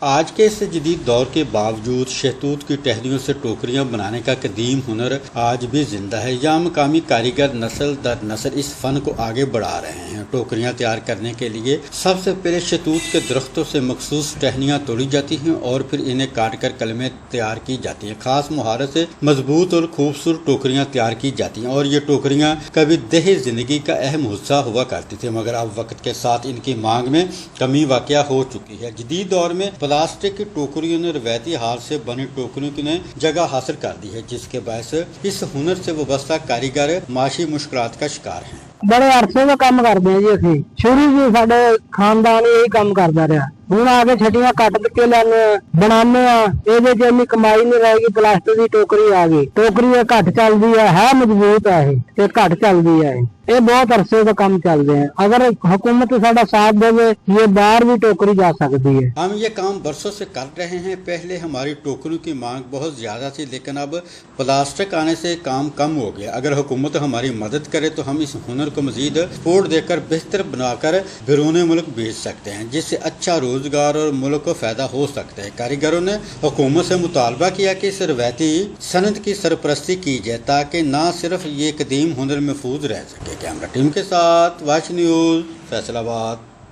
आज के इस जदीद दौर के बावजूद शहतूत की टहनियों से टोकरियां बनाने का कदीम हुनर आज भी जिंदा है। यहाँ मकामी कारीगर नस्ल दर नस्ल इस फन को आगे बढ़ा रहे हैं। टोकरियां तैयार करने के लिए सबसे पहले शहतूत के दरख्तों से मखसूस टहनियां तोड़ी जाती हैं और फिर इन्हें काट कर कलमें तैयार की जाती हैं। खास मुहारत से मजबूत और खूबसूरत टोकरियां तैयार की जाती हैं और ये टोकरियां कभी देही जिंदगी का अहम हिस्सा हुआ करती थी, मगर अब वक्त के साथ इनकी मांग में कमी वाक़या हो चुकी है। जदीद दौर में प्लास्टिक की टोकरियों ने रवायती हाथ से बनी टोकरियों की ने जगह हासिल कर दी है, जिसके बायस इस हुनर से वाबस्ता कारीगर माशी मुश्किलात का शिकार हैं। बड़े अरसे का काम करते हैं जी। असी शुरू से साडे खानदान यही काम करता रहा। ਹੁਣ ਆ ਕੇ ਛਟੀਆਂ ਕੱਟ ਕੇ ਲੈਣੇ ਬਣਾਉਂਦੇ ਆ, ਇਹਦੇ 'ਚ ਇੰਨੀ ਕਮਾਈ ਨਹੀਂ ਰਹੇਗੀ। ਪਲਾਸਟਿਕ ਦੀ ਟੋਕਰੀ ਆ ਗਈ, ਟੋਕਰੀ ਇਹ ਘੱਟ ਚੱਲਦੀ ਹੈ ਮਜ਼ਬੂਤ ਹੈ, ਇਹ ਘੱਟ ਚੱਲਦੀ ਹੈ। ये बहुत अरसे का काम चल रहे हैं। अगर हुकूमत साडा साथ देवे ये बाहर भी टोकरी जा सकती है। हम ये काम बरसों से कर रहे हैं। पहले हमारी टोकरियों की मांग बहुत ज्यादा थी, लेकिन अब प्लास्टिक आने से काम कम हो गया। अगर हुकूमत हमारी मदद करे तो हम इस हुनर को मजीद सपोर्ट देकर बेहतर बनाकर बैरून मुल्क भेज सकते हैं, जिससे अच्छा रोजगार और मुल्क को फायदा हो सकता है। कारीगरों ने हुकूमत से मुतालबा किया कि इस रवायती सनत की सरपरस्ती की जाए ताकि न सिर्फ ये कदीम हुनर महफूज रह सके। कैमरा टीम के साथ वाच न्यूज़ फैसलाबाद।